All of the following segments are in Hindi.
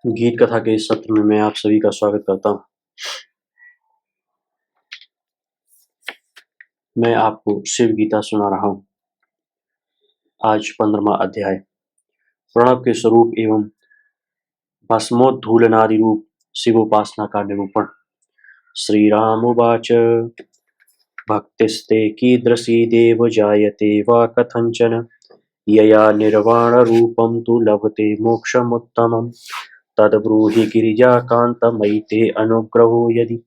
गीत कथा के इस सत्र में मैं आप सभी का स्वागत करता हूँ। मैं आपको शिव गीता सुना रहा हूँ। आज 15वां अध्याय, प्रणव के स्वरूप एवं भस्मोद्धूलनादि रूप शिवोपासना का निरूपण। श्री राम उवाच भक्तिस्ते कीदृशी देव जायते वा कथंचन यया निर्वाणरूपं तु लभते मोक्षमुत्तमम् तद्ब्रूहि गिरिजाकान्त मयि ते अनुग्रहो यदि।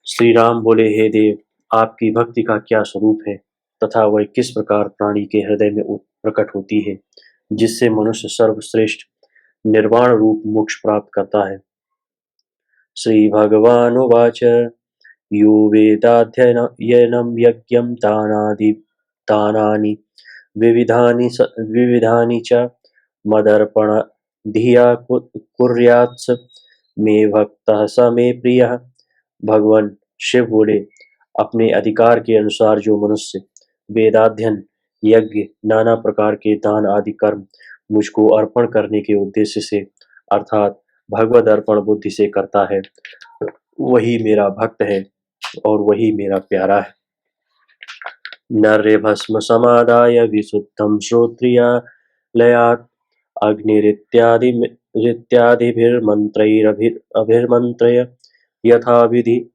श्री राम बोले, हे देव, आपकी भक्ति का क्या स्वरूप है तथा वह किस प्रकार प्राणी के हृदय में प्रकट होती है, जिससे मनुष्य सर्वश्रेष्ठ निर्वाण रूप मोक्ष प्राप्त करता है। श्री भगवानुवाच यो वेदाध्ययनं यज्ञं दानानि विविधानि च मदर्पण धिया कुर्यात् स मे भक्तः स मे प्रियः। भगवान शिव बोले, अपने अधिकार के अनुसार जो मनुष्य वेदाध्ययन, यज्ञ, नाना प्रकार के दान आदि कर्म मुझको अर्पण करने के उद्देश्य से अर्थात भगवद अर्पण बुद्धि से करता है, वही मेरा भक्त है और वही मेरा प्यारा है। नर्रे भस्म समादाय विशुद्धं श्रोत्रियालयात् अग्निरित्यादिभिर्मन्त्रैरभिर्मन्त्रय यथाविधि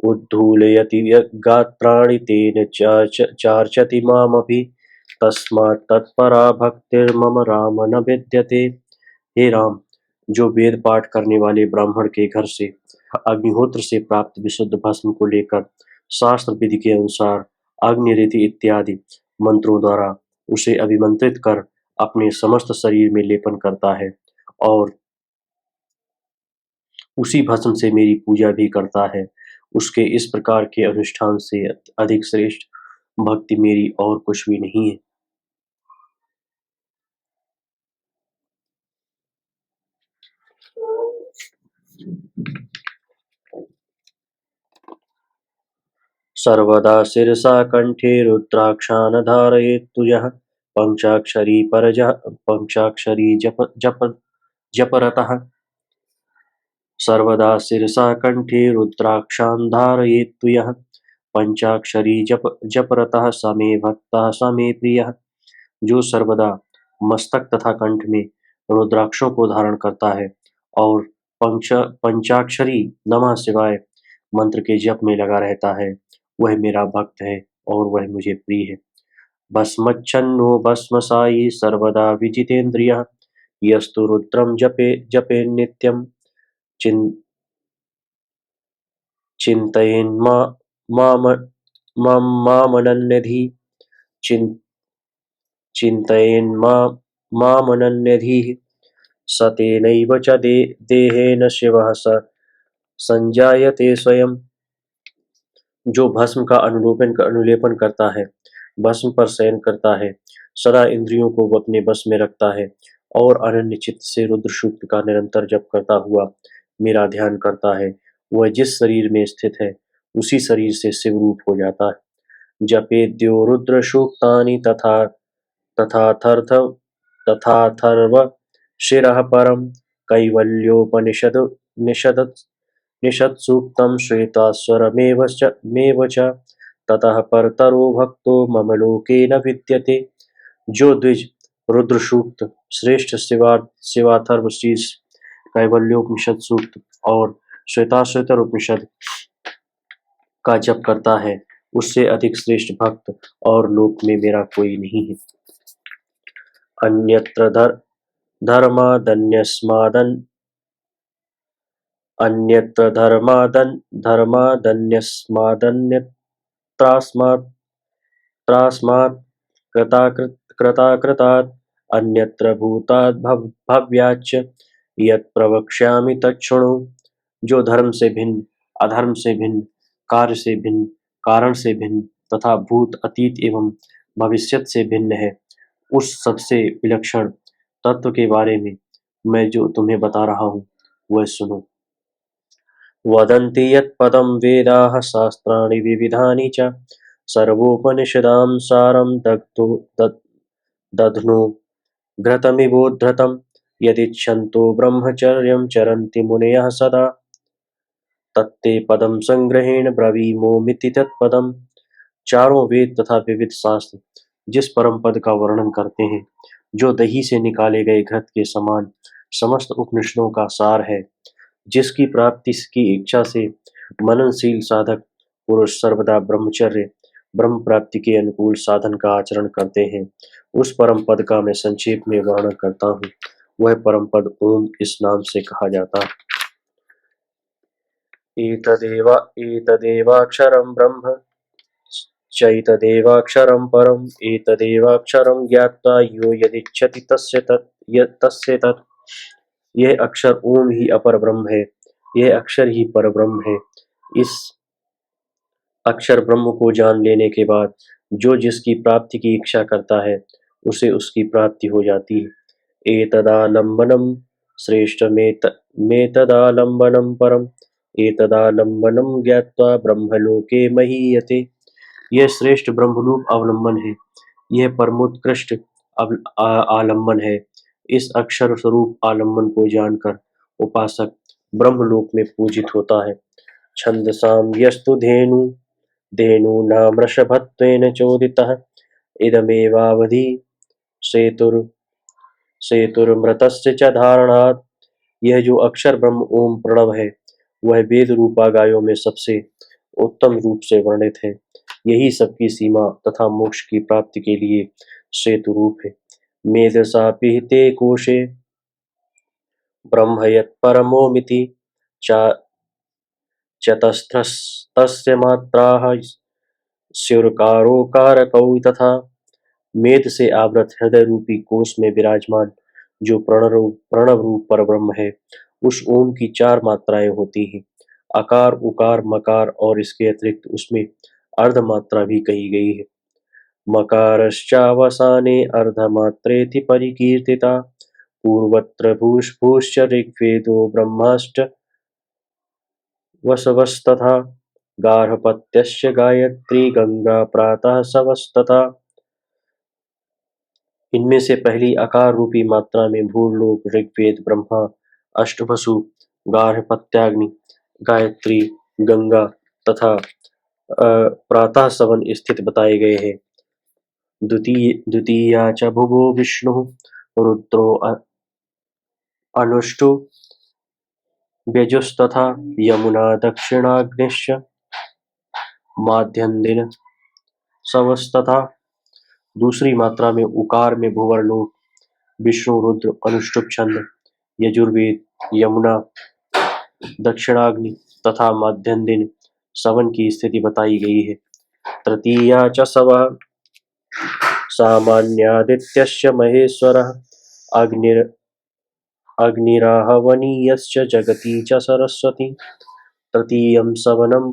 उद्धूलयति गात्राणि तेन चार्चति मामपि तस्मात् तत्परा भक्तिर्मम राम न विद्यते। हे राम, जो वेद पाठ करने वाले ब्राह्मण के घर से अग्निहोत्र से प्राप्त विशुद्ध भस्म को लेकर शास्त्र विधि के अनुसार अग्निरीति इत्यादि मंत्रों द्वारा उसे अभिमंत्रित कर अपने समस्त शरीर में लेपन करता है और उसी भस्म से मेरी पूजा भी करता है, उसके इस प्रकार के अनुष्ठान से अधिक श्रेष्ठ भक्ति मेरी और कुछ भी नहीं है। सर्वदा शिरसा कंठे रुद्राक्षान् धारयेत् यः पंचाक्षरी जपरतः। सर्वदा शिरसा कंठे रुद्राक्षान् धारयेत् यः पंचाक्षरी जपरतः स मे भक्तः स मे प्रियः। जो सर्वदा मस्तक तथा कंठ में रुद्राक्षों को धारण करता है और पंचाक्षरी नमः शिवाय मंत्र के जप में लगा रहता है, वह मेरा भक्त है और वह मुझे प्रिय है। भस्मच्छन्नो भस्मसायी सर्वदा विजितेन्द्रियः यस्तु रुद्रं जपे नित्यं चिन्तयेन् मामनन्यधि मामनन्यधिः स तेनैव च देहेन शिवः स संजायते स्वयं। जो भस्म का अनुलेपन करता है, भस्म पर शयन करता है, सदा इंद्रियों को अपने बस में रखता है और अनन्य चित्त से रुद्र सूक्त का निरंतर जप करता हुआ मेरा ध्यान करता है, वह जिस शरीर में स्थित है उसी शरीर से शिवरूप हो जाता है। जपेद्यो रुद्र सूक्तानि तथाथर्व शिरः परं कैवल्योपनिषद निषत्सूक्तं श्वेताश्वरमेव च ततः परतरो भक्तो मम लोके न विद्यते। जो द्विज रुद्र सूक्त, श्रेष्ठ शिवाथर्व शीर्ष, कैवल्योपनिषद सूक्त और श्वेताश्वतर उपनिषद का जप करता है, उससे अधिक श्रेष्ठ भक्त और लोक में मेरा कोई नहीं है। अन्यत्र धर्मादन्यस्मादन्यत्रास्मात् कृताकृतात् अन्यत्र भूतात् भव्याच्च यत् प्रवक्ष्यामि तच्छृणु। जो धर्म से भिन्न, अधर्म से भिन्न, कार्य से भिन्न, कारण से भिन्न तथा भूत, अतीत एवं भविष्यत से भिन्न है, उस सबसे विलक्षण तत्व के बारे में मैं जो तुम्हें बता रहा हूँ वह सुनो। वदन्ति यत्पदं वेदाः शास्त्राणि विविधानि च सर्वोपनिषदां सारं दध्नो घृतमिवोद्धृतं यदिच्छन्तो ब्रह्मचर्यं चरन्ति मुनयः सदा तत्ते पदम संग्रहेण ब्रवीमोमिति तत्पदम। चारों वेद तथा विविध शास्त्र जिस परम पद का वर्णन करते हैं, जो दही से निकाले गए घृत के समान समस्त उपनिषदों का सार है, जिसकी प्राप्ति की इच्छा से मननशील साधक पुरुष सर्वदा ब्रह्मचर्य ब्रह्म प्राप्ति के अनुकूल साधन का आचरण करते हैं, उस परम पद का मैं संक्षेप में वर्णन करता हूँ। वह परम पद ओम इस नाम से कहा जाता है। एतदेवाक्षरं ब्रह्म चैतदेवाक्षरं परम् एतदेवाक्षरं ज्ञात्वा यो यदिच्छति तस्य तत्। यह अक्षर ओम ही अपर ब्रह्म है, यह अक्षर ही पर ब्रह्म है। इस अक्षर ब्रह्म को जान लेने के बाद जो जिसकी प्राप्ति की इच्छा करता है, उसे उसकी प्राप्ति हो जाती है। एतदालम्बनम श्रेष्ठ मेतदालम्बनम परम एतदालम्बनम ज्ञात्वा ब्रह्मलोके महीयते। यह श्रेष्ठ ब्रह्मरूप अवलंबन है, यह परमोत्कृष्ट आलम्बन है। इस अक्षर स्वरूप आलम्बन को जानकर उपासक ब्रह्मलोक में पूजित होता है। छंदसाम यस्तु धेनूनां वृषभत्वेन चोदितः इदमेवावधि सेतुर्मृतस्य च धारणात्। यह जो अक्षर ब्रह्म ओम प्रणव है, वह वेद रूपा गायों में सबसे उत्तम रूप से वर्णित है। यही सबकी सीमा तथा मोक्ष की प्राप्ति के लिए सेतु रूप है। मेधसा पिहिते कोशे ब्रह्म यत्परमोमिति चतस्रस्तस्य मात्राः स्युरकारोकारकौ तथा। मेध से आवृत हृदय रूपी कोश में विराजमान जो प्रणव रूप परब्रह्म है, उस ओम की 4 मात्राएं होती हैं। अकार उकार मकार और इसके अतिरिक्त उसमें अर्ध मात्रा भी कही गई है। मकारश्चावसाने अर्धमात्रेति परिकीर्तिता पूर्वत्र भूश्च ऋग्वेदो ब्रह्माष्ट वसवस्तथा गार्हपत्यस्य गायत्री गंगा प्रातः सवस्तथा। इनमें से पहली आकार रूपी मात्रा में भूलोक ऋग्वेद ब्रह्मा अष्टवसु गार्हपत्याग्नि गायत्री गंगा तथा प्रातः सवन स्थित बताए गए हैं। द्वितीया च भुवो विष्णु रुद्रो अनुष्टु व्यजुस्तथा यमुना दक्षिणाग्निश्च माध्यन्दिन सवस्तथा। दूसरी मात्रा में उकार में भुवरलोक विष्णु रुद्र अनुष्टुप छंद यजुर्वेद यमुना दक्षिणाग्नि तथा माध्यन्दिन सवन की स्थिति बताई गई है। तृतीया च सवः सामान्यादित्यस्य महेश्वरः अग्निराहवनीयश्च जगती च सरस्वती। तृतीयं सवनं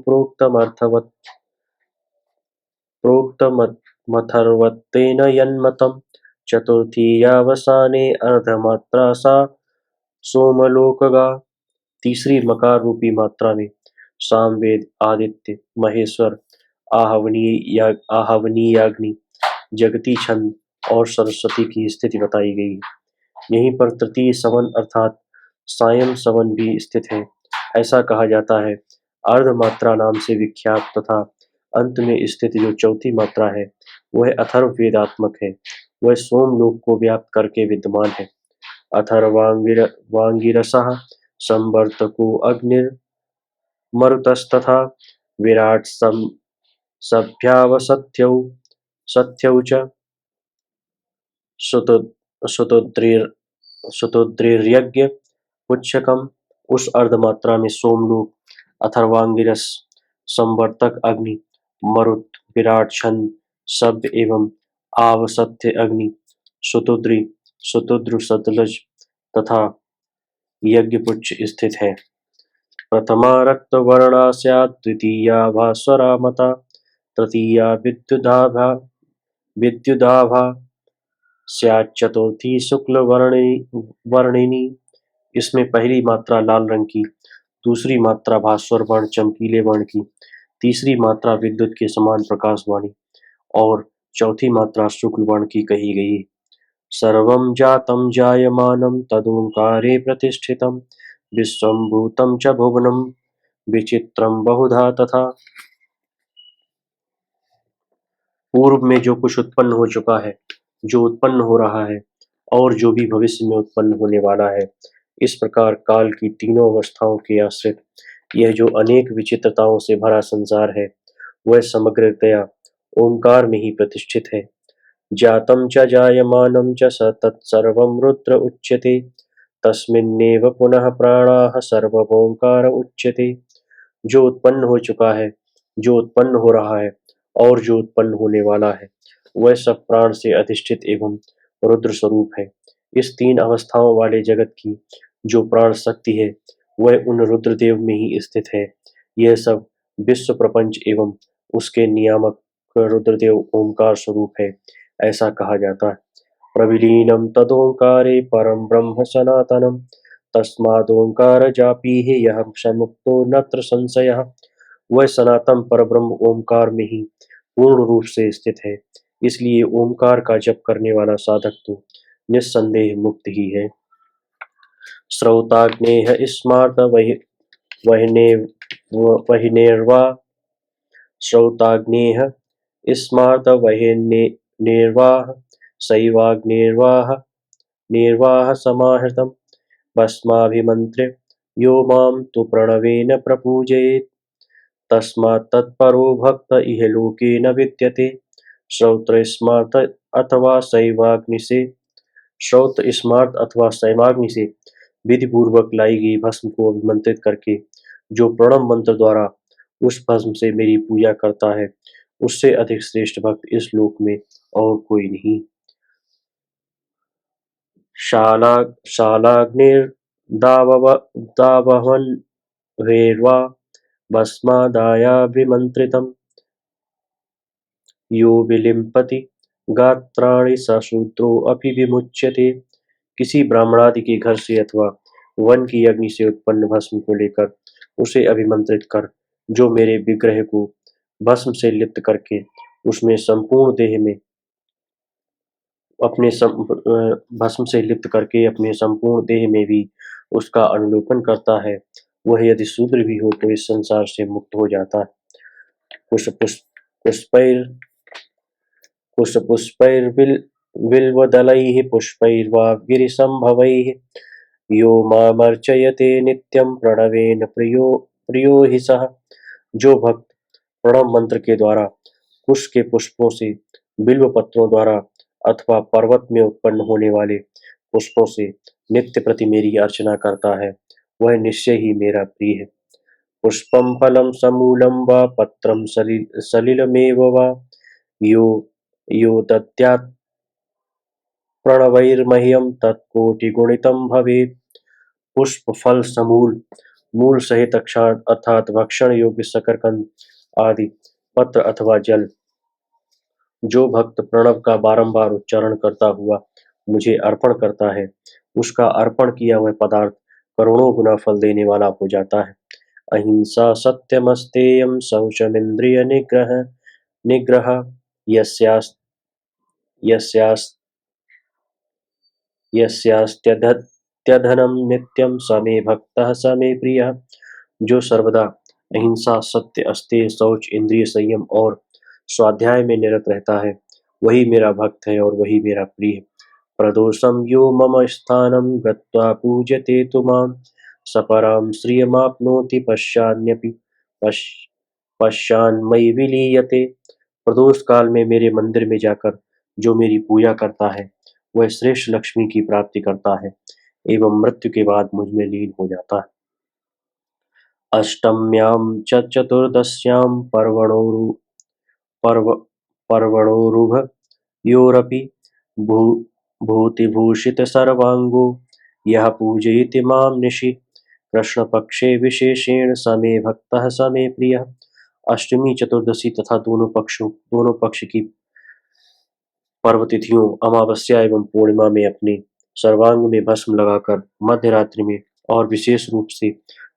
प्रोक्तमथर्वत्वेन यन्मतं। चतुर्थीयावसाने अर्धमात्रा सा सोमलोकगा। तीसरी मकार रूपी मात्रा में सामवेद आदित्य महेश्वर आहवनीयाग्नि जगती छंद और सरस्वती की स्थिति बताई गई है। यहीं पर तृतीय सवन अर्थात सायं सवन भी स्थित है। ऐसा कहा जाता है। अर्ध मात्रा नाम से विख्यात तथा अंत में स्थित जो चौथी मात्रा है, वह अथर्व वेदात्मक है। वह सोमलोक को व्याप्त करके विद्यमान है। अथर्वांगिरसः संवर्तको अग्निर्मरुतस्तथा विराट सभ्यावसत्यौ सत्यौ च सुतुद्रिर्यज्ञ पुच्छकम। उस अर्धमात्रा में सोमलोक अथर्वांगिरस संवर्तक अग्नि मरुत विराट छंद शब्द एवं आवसत्य अग्नि सुतुद्र सतलज तथा यज्ञपुच्छ स्थित है। प्रथमा रक्तवर्णा स्यात् द्वितीया भास्वरा मता तृतीया विद्युदाभा स्यात् चतुर्थी शुक्ल वर्णिनी। इसमें पहली मात्रा लाल रंग की, दूसरी मात्रा भास्वर वर्ण चमकीले वर्ण की, तीसरी मात्रा विद्युत के समान प्रकाश वाणी और चौथी मात्रा शुक्ल वर्ण की कही गई। सर्वं जातं जायमानं तदोङ्कारे प्रतिष्ठितं विश्वं भूतं च भुवनं विचित्रं बहुधा तथा। पूर्व में जो कुछ उत्पन्न हो चुका है, जो उत्पन्न हो रहा है और जो भी भविष्य में उत्पन्न होने वाला है, इस प्रकार काल की तीनों अवस्थाओं के आश्रित यह जो अनेक विचित्रताओं से भरा संसार है, वह समग्रतया ओंकार में ही प्रतिष्ठित है। जातं च जायमानं च स तत्सर्वं रुद्र उच्यते, तस्मिन्नेव पुनः प्राणाः सर्वमोंकार उच्यते। जो उत्पन्न हो चुका है, जो उत्पन्न हो रहा है और जो उत्पन्न होने वाला है, वह सब प्राण से अधिष्ठित एवं रुद्र स्वरूप है। इस तीन अवस्थाओं वाले जगत की जो प्राण शक्ति है, वह उन रुद्रदेव में ही स्थित है। यह सब विश्व प्रपंच एवं उसके नियामक रुद्रदेव ओंकार स्वरूप है, ऐसा कहा जाता है। प्रविलीनं तदोंकारे परं ब्रह्म सनातनं, तस्मादोंकार जापीहि यः स मुक्तो नत्र संशयः। वह सनातन परब्रह्म ओंकार में ही पूर्ण रूप से स्थित है, इसलिए ओंकार का जप करने वाला साधक तो निस्संदेह मुक्त ही है। श्रौताग्नेः स्मार्त वह्निर्वा श्रौताग्नेः स्मार्तवह्निर्वाह शैवाग्निर्वाह निर्वाह समाहृतं भस्माभिमन्त्र्य यो मां तु प्रणवेन प्रपूजयेत् तस्मात् तत्परो भक्त इह लोके न विद्यते। श्रौत्र स्मार्त अथवा शैवाग्नि से श्रौत स्मार्त अथवा शैवाग्नि से विधि पूर्वक लाई गई भस्म को अभिमंत्रित करके जो प्रणव मंत्र द्वारा उस भस्म से मेरी पूजा करता है, उससे अधिक श्रेष्ठ भक्त इस लोक में और कोई नहीं। शाला शालाग्निर्दावहन्वेर्वा भस्मादायाभिमन्त्रितं यो विलिम्पति गात्राणि स शूद्रोऽपि विमुच्यते। किसी ब्राह्मणादि के घर से अथवा वन की अग्नि से उत्पन्न भस्म को लेकर उसे अभिमंत्रित कर जो मेरे विग्रह को भस्म से लिप्त करके उसमें संपूर्ण देह में भस्म से लिप्त करके अपने संपूर्ण देह में भी उसका अनुलोपन करता है, वह यदि शूद्र भी हो तो इस संसार से मुक्त हो जाता है। पुष्पैर पुष्पैर्बिल्वदलैः पुष्पैर्वा गिरिसम्भवैः यो मामर्चयते नित्यं प्रणवेन प्रियो हि सः। जो भक्त प्रणव मंत्र के द्वारा कुश के पुष्पों से, बिल्व पत्रों द्वारा अथवा पर्वत में उत्पन्न होने वाले पुष्पों से नित्य प्रति मेरी अर्चना करता है, वह निश्चय ही मेरा प्रिय है। पुष्पं फलं समूलं वा पत्रं सलिलमेव वा यो यो दद्यात् प्रणवैर्मह्यं तत्कोटिगुणितं भवेत्। पुष्प, फल, समूल, मूल सहित अक्षांश अर्थात भक्षण योग्य शकरकंद आदि, पत्र अथवा जल, जो भक्त प्रणव का बारंबार उच्चारण करता हुआ मुझे अर्पण करता है, उसका अर्पण किया हुआ पदार्थ करोड़ों गुना फल देने वाला हो जाता है। अहिंसा सत्यमस्तेयं शौचमिंद्रिय निग्रह निग्रह यस्यास् यस्यास् यस्यास्त्यधनं नित्यं स मे भक्तः स मे प्रियः। जो सर्वदा अहिंसा, सत्य, अस्तेय, शौच, इंद्रिय संयम और स्वाध्याय में निरत रहता है, वही मेरा भक्त है और वही मेरा प्रिय है। प्रदोषं यो मम स्थानं गत्वा पूजते तु मां सपरां श्रियमाप्नोति पश्चान्मयि विलीयते। प्रदोष काल में मेरे मंदिर में जाकर जो मेरी पूजा करता है, वह श्रेष्ठ लक्ष्मी की प्राप्ति करता है एवं मृत्यु के बाद मुझ में लीन हो जाता है। अष्टम्यां च चतुर्दश्यां पर्व पर्वणोरुभयोरपि भूतिभूषितसर्वाङ्गो यः पूजयति मां निशि कृष्णपक्षे विशेषेण स मे भक्तः स मे प्रियः। अष्टमी, चतुर्दशी तथा दोनों पक्ष की पर्व तिथियों, अमावस्या एवं पूर्णिमा में अपने सर्वांग में भस्म लगाकर मध्य रात्रि में और विशेष रूप से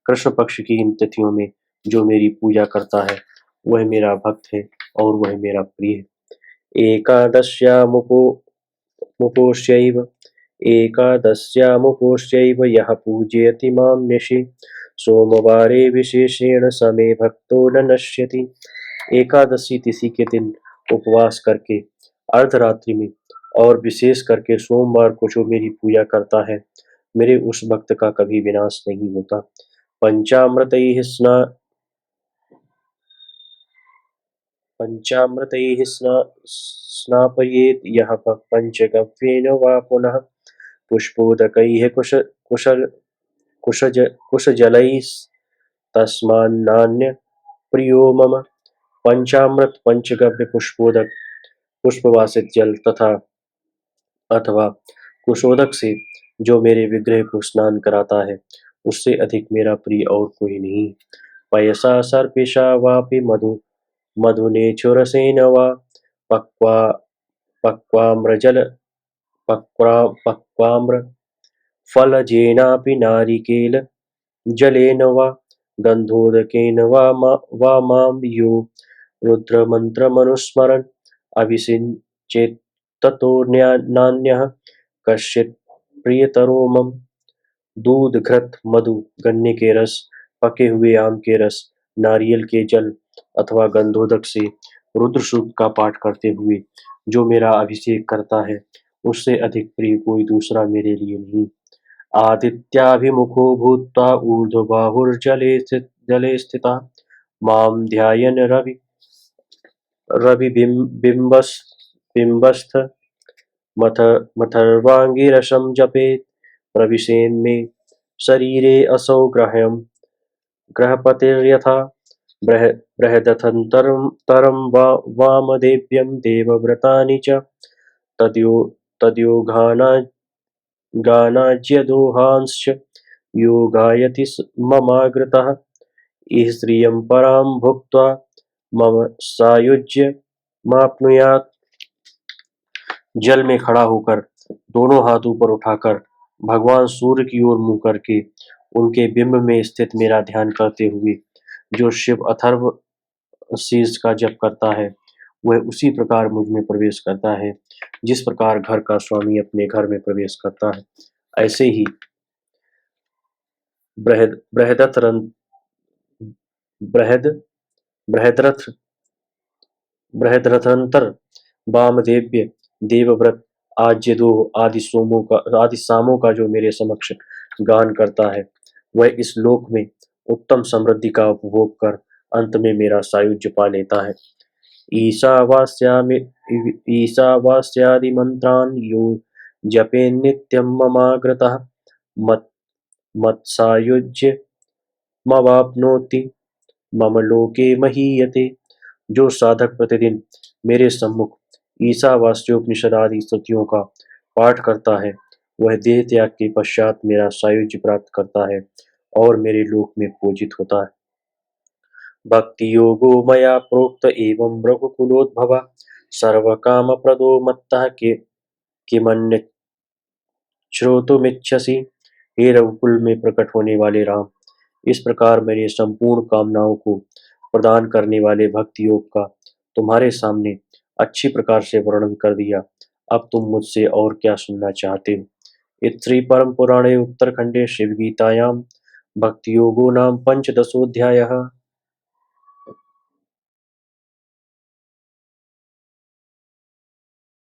कृष्ण पक्ष की इन तिथियों में जो मेरी पूजा करता है, वह मेरा भक्त है और वह मेरा प्रिय है। एकादश्यामुपो मुपोष्यैव एकादश्यामुपोष्यैव यः पूजयति मां निशि सोमवारे विशेषेण स मे भक्तो न नश्यति। एकादशी तिथि के दिन उपवास करके अर्धरात्रि में और विशेष करके सोमवार को जो मेरी पूजा करता है, मेरे उस भक्त का कभी विनाश नहीं होता। पंचामृतैः स्नापयेत् यः पञ्चगव्येन वा पुनः पुष्पोदकैः कुशजलैस्तस्मान्नान्य प्रियो मम। पंचामृत, पंचगव्य, पुष्पोदक, पुष्पवासित जल तथा अथवा कुशोदक से जो मेरे विग्रह को स्नान कराता है, उससे अधिक मेरा प्रिय और कोई नहीं। पयसा सर्पिषा वापि मधुनेचुरसेन वा पक्वा पक्वाम्रजल पक्वाम्र फलजेनापि नारिकेलजलेन वा गन्धोदकेन वा मां यो रुद्रमन्त्रमनुस्मरन् अभिषिञ्चेत् ततो नान्यः कश्चित् प्रियतरो मम। दूध, घृत, मधु, गन्ने के रस, पके हुए आम के रस, नारियल के जल अथवा गंधोदक से रुद्र सूक्त का पाठ करते हुए जो मेरा अभिषेक करता है, उससे अधिक प्रिय कोई दूसरा मेरे लिए नहीं। आदित्याभिमुखो भूत्वा ऊर्ध्वबाहुर्जले स्थिता मां ध्यायन् रविबिम्बस्थ मथर्वाङ्गिरसं जपेत् प्रविशेन्मे शरीरे असौ ग्रहपतिर्यथा बृहदथन्तरं वामदेव्यं देवव्रतानि च तद्यो गानाज्यदोहांश्च यो गायति ममाग्रतः इह श्रियं परां भुक्त्वा मम सायुज्यमाप्नुयात्। जल में खड़ा होकर दोनों हाथ ऊपर उठाकर भगवान सूर्य की ओर मुंह करके उनके बिंब में स्थित मेरा ध्यान करते हुए जो शिव अथर्व शीर्ष का जप करता है, वह उसी प्रकार मुझ में प्रवेश करता है जिस प्रकार घर का स्वामी अपने घर में प्रवेश करता है। ऐसे ही बृहद बृहद बृहद्रथ बृहद्रथंतर वामदेव्य देवव्रत आज्यदोह आदि सामों का जो मेरे समक्ष गान करता है, वह इस लोक में उत्तम समृद्धि का उपभोग कर अंत में मेरा सायुज्य पा लेता है। ईशावास्यादि मंत्रान् यो जपेन्नित्यं ममाग्रतः मत् मत्सायुज्यमवाप्नोति मम लोके महीयते। जो साधक प्रतिदिन मेरे सम्मुख ईशावास्योपनिषद आदि स्तुतियों का पाठ करता है, वह देह त्याग के पश्चात मेरा सायुज्य प्राप्त करता है और मेरे लोक में पूजित होता है। भक्ति योगो मया प्रोक्त एवं रघुकुलोद्भव सर्वकामप्रदो मत्तः किमन्यत् श्रोतुमिच्छसि। हे रघुकुल में प्रकट होने वाले राम, इस प्रकार मेरी संपूर्ण कामनाओं को प्रदान करने वाले भक्ति योग का तुम्हारे सामने अच्छी प्रकार से वर्णन कर दिया। अब तुम मुझसे और क्या सुनना चाहते हो? इति श्री परम पुराणे उत्तरखंडे शिव गीतायां भक्ति योगो नाम पंचदशोऽध्यायः।